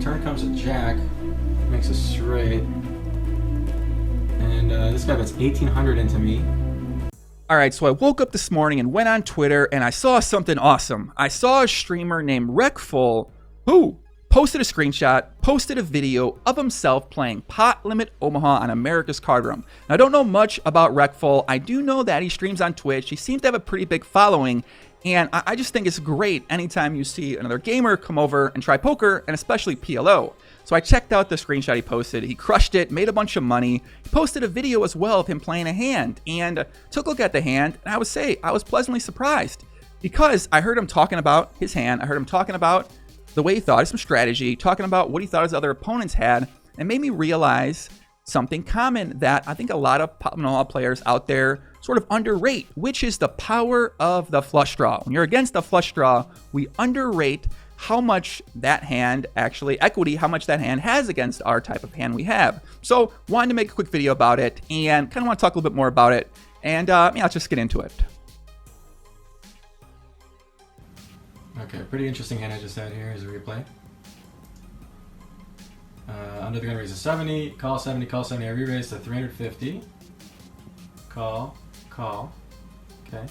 Turn comes a jack, makes a straight, and this guy bets 1,800 into me. All right, so I woke up this morning and went on Twitter and I saw something awesome. I saw a streamer named Reckful who posted a screenshot, posted a video of himself playing Pot Limit Omaha on America's Cardroom. Now, I don't know much about Reckful. I do know that he streams on Twitch. He seems to have a pretty big following, and I just think it's great anytime you see another gamer come over and try poker, and especially PLO. So I checked out the screenshot he posted. He crushed it, made a bunch of money. He posted a video as well of him playing a hand, and took a look at the hand, and I would say I was pleasantly surprised because I heard him talking about his hand. I heard him talking about the way he thought, some strategy, talking about what he thought his other opponents had, and made me realize something common that I think a lot of Pot Limit Omaha players out there sort of underrate, which is the power of the flush draw. When you're against a flush draw, we underrate how much that hand actually, equity, how much that hand has against our type of hand we have. So wanted to make a quick video about it and kind of want to talk a little bit more about it. And yeah, let's just get into it. Okay, pretty interesting hand I just had here. Here's a replay. Under the gun raise a 70, call 70, call 70. I re-raise to 350. Call, call. Okay.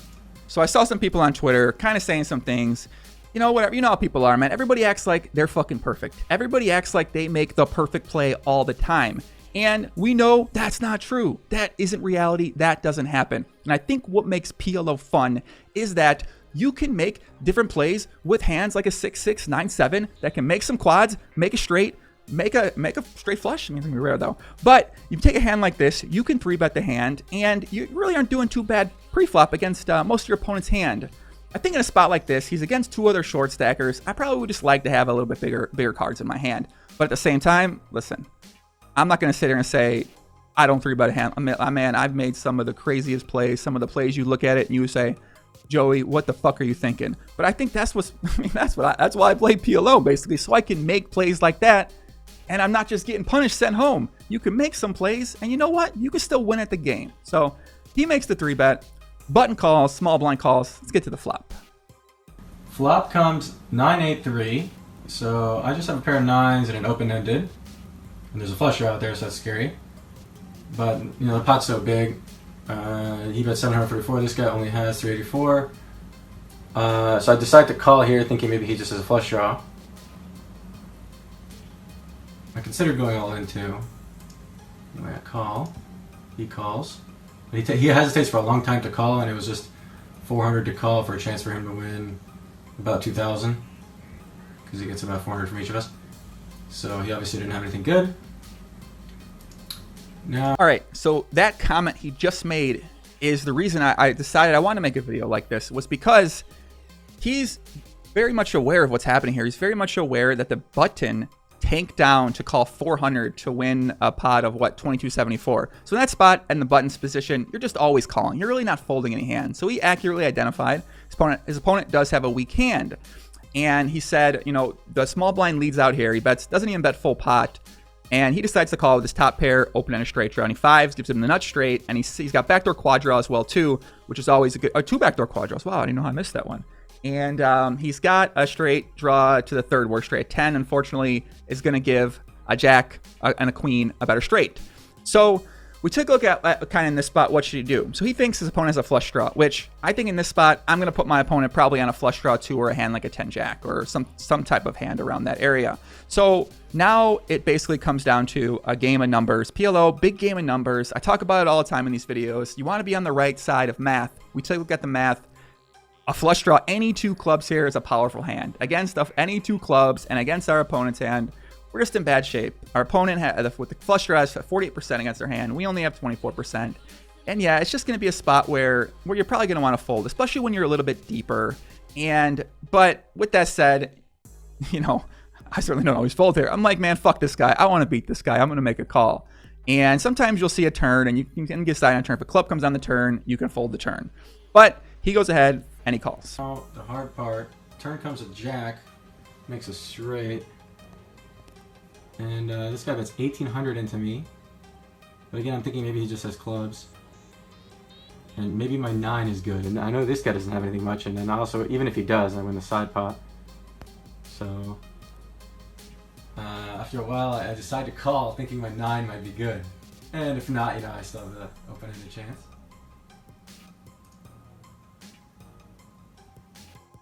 So I saw some people on Twitter kind of saying some things. You know, whatever. You know how people are, man. Everybody acts like they're fucking perfect. Everybody acts like they make the perfect play all the time. And we know that's not true. That isn't reality. That doesn't happen. And I think what makes PLO fun is that you can make different plays with hands like a 6-6, 9-7 that can make some quads, make a straight, make a straight flush. I mean, it's gonna be rare though. But you take a hand like this, you can 3-bet the hand, and you really aren't doing too bad pre-flop against most of your opponent's hand. I think in a spot like this, he's against two other short stackers. I probably would just like to have a little bit bigger cards in my hand. But at the same time, listen, I'm not gonna sit here and say I don't 3-bet a hand. Man, I've made some of the craziest plays, some of the plays you look at it and you say, Joey, what the fuck are you thinking? But I think that's why I play PLO basically, so I can make plays like that, and I'm not just getting punished, sent home. You can make some plays, and you know what? You can still win at the game. So he makes the 3-bet, button calls, small blind calls. Let's get to the flop. Flop comes 9-8-3. So I just have a pair of 9s and an open-ended, and there's a flush draw out there, so that's scary. But you know the pot's so big. He bet 744. This guy only has 384. So I decide to call here, thinking maybe he just has a flush draw. I considered going all in too. Anyway, I call. He calls. But he hesitates for a long time to call, and it was just 400 to call for a chance for him to win about 2,000, because he gets about 400 from each of us. So he obviously didn't have anything good. No. All right, so that comment he just made is the reason I decided I want to make a video like this, was because he's very much aware of what's happening here. He's very much aware that the button tanked down to call 400 to win a pot of, what, 2274. So in that spot and the button's position, you're just always calling. You're really not folding any hands. So he accurately identified his opponent does have a weak hand. And he said, you know, the small blind leads out here. He doesn't even bet full pot. And he decides to call with his top pair, open and a straight draw. And he fives, gives him the nut straight, and he's got backdoor quad draw as well too, which is always a good, two backdoor quad draws. Wow, I didn't know how I missed that one. And he's got a straight draw to the third, where straight 10, unfortunately, is going to give a jack and a queen a better straight. So we took a look at kind of in this spot, what should he do? So he thinks his opponent has a flush draw, which I think in this spot, I'm going to put my opponent probably on a flush draw too, or a hand like a 10 jack, or some type of hand around that area. So now it basically comes down to a game of numbers. PLO, big game of numbers. I talk about it all the time in these videos. You want to be on the right side of math. We take a look at the math. A flush draw, any two clubs here is a powerful hand. Against any two clubs and against our opponent's hand, we're just in bad shape. Our opponent with the flush draw has 48% against their hand. We only have 24%. And yeah, it's just going to be a spot where you're probably going to want to fold, especially when you're a little bit deeper. But with that said, you know, I certainly don't always fold here. I'm like, man, fuck this guy. I want to beat this guy. I'm going to make a call. And sometimes you'll see a turn and you can decide on a turn. If a club comes on the turn, you can fold the turn. But he goes ahead and he calls. Oh, the hard part. Turn comes a jack, makes a straight. And this guy bets 1,800 into me. But again, I'm thinking maybe he just has clubs. And maybe my 9 is good. And I know this guy doesn't have anything much. And then also, even if he does, I win the side pot. So After a while, I decided to call, thinking my 9 might be good. And if not, I still have the open-ended chance.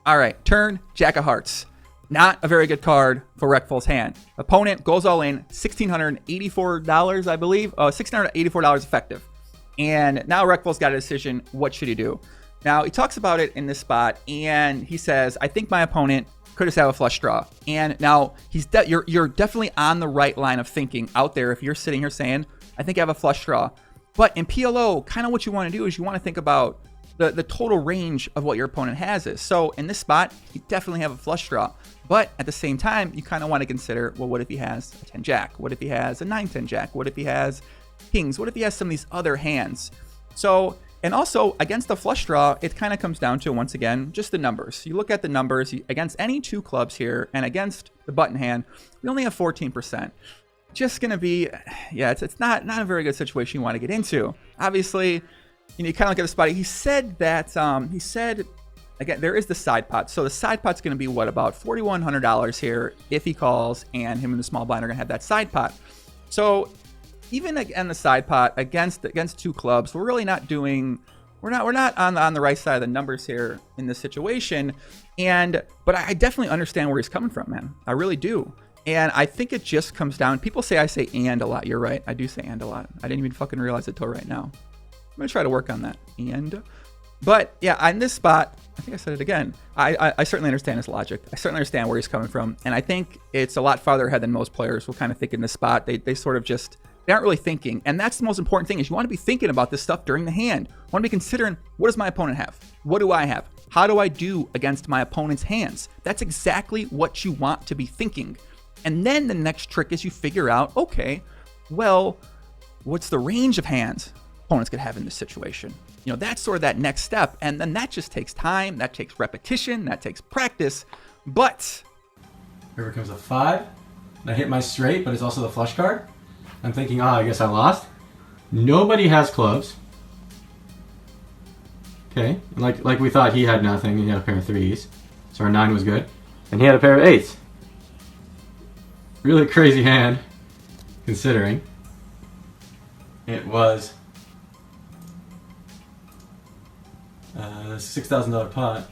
All right, turn, Jack of Hearts. Not a very good card for Reckful's hand. Opponent goes all in, $1,684, I believe. $1,684 effective. And now Reckful's got a decision. What should he do? Now, he talks about it in this spot, and he says, I think my opponent could just have a flush draw. And now, you're definitely on the right line of thinking out there if you're sitting here saying, I think I have a flush draw. But in PLO, kind of what you want to do is you want to think about the total range of what your opponent has is. So in this spot, you definitely have a flush draw. But at the same time, you kind of want to consider, well, what if he has a 10 jack? What if he has a 9-10 jack? What if he has kings? What if he has some of these other hands? So, and also against the flush draw, it kind of comes down to, once again, just the numbers. You look at the numbers against any two clubs here and against the button hand, we only have 14%. Just going to be, yeah, it's not a very good situation you want to get into. Obviously, you kind of look at the spot. He said that, again, there is the side pot. So the side pot's going to be, what, about $4,100 here if he calls, and him and the small blind are going to have that side pot. So even again, the side pot against two clubs, we're really not doing, we're not on the right side of the numbers here in this situation. But I definitely understand where he's coming from, man. I really do. And I think it just comes down, people say I say and a lot. You're right. I do say and a lot. I didn't even fucking realize it till right now. I'm going to try to work on that. But yeah, on this spot, I think I said it again. I certainly understand his logic. I certainly understand where he's coming from. And I think it's a lot farther ahead than most players will kind of think in this spot. They sort of just, they aren't really thinking. And that's the most important thing, is you want to be thinking about this stuff during the hand. You want to be considering, what does my opponent have? What do I have? How do I do against my opponent's hands? That's exactly what you want to be thinking. And then the next trick is you figure out, okay, well, what's the range of hands opponents could have in this situation? That's sort of that next step. And then that just takes time, that takes repetition, that takes practice. But here comes a 5. I hit my straight, but it's also the flush card. I'm thinking, I guess I lost. Nobody has clubs. Okay, like we thought, he had nothing. He had a pair of 3s, so our 9 was good, and he had a pair of 8s. Really crazy hand, considering it was $6,000 pot.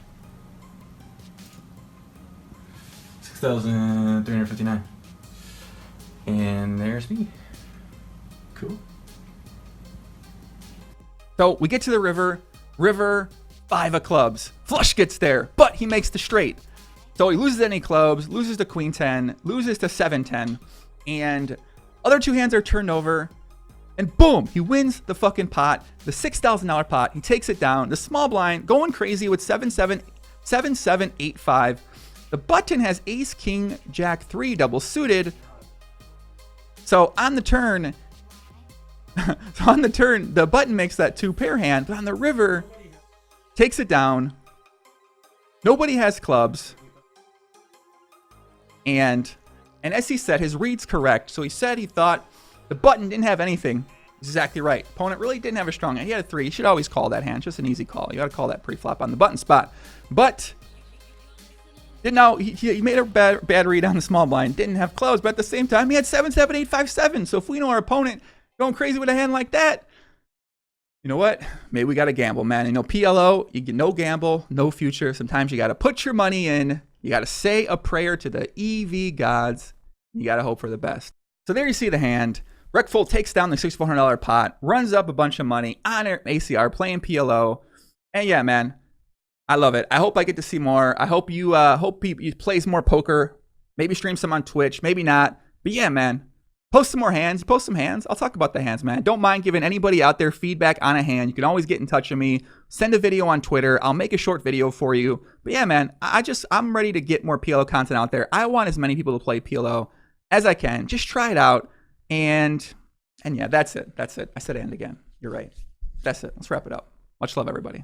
$6,359. And there's me. Cool. So we get to the river. 5 of clubs. Flush gets there, but he makes the straight. So he loses any clubs, loses to Queen 10, loses to 7-10, and other 2 hands are turned over, and boom, he wins the fucking pot, the $6,000 pot. He takes it down. The small blind going crazy with 7-7-8-5. The button has ace, king, jack 3 double suited. So on the turn, the button makes that 2-pair hand, but on the river, takes it down. Nobody has clubs. And as he said, his read's correct. So he said he thought the button didn't have anything. Exactly right. Opponent really didn't have a strong hand. He had a 3. You should always call that hand. Just an easy call. You got to call that pre-flop on the button spot. But he made a bad read on the small blind. Didn't have clubs, but at the same time, he had 7-7-8-5-7. So if we know our opponent going crazy with a hand like that, you know what? Maybe we got to gamble, man. PLO, you get no gamble, no future. Sometimes you got to put your money in. You got to say a prayer to the EV gods. You got to hope for the best. So there you see the hand. Reckful takes down the $6,400 pot, runs up a bunch of money on ACR, playing PLO. And yeah, man, I love it. I hope I get to see more. I hope you plays more poker. Maybe stream some on Twitch. Maybe not. But yeah, man. Post some more hands. Post some hands. I'll talk about the hands, man. Don't mind giving anybody out there feedback on a hand. You can always get in touch with me. Send a video on Twitter. I'll make a short video for you. But yeah, man, I'm ready to get more PLO content out there. I want as many people to play PLO as I can. Just try it out. And yeah, that's it. I said and again. You're right. That's it. Let's wrap it up. Much love, everybody.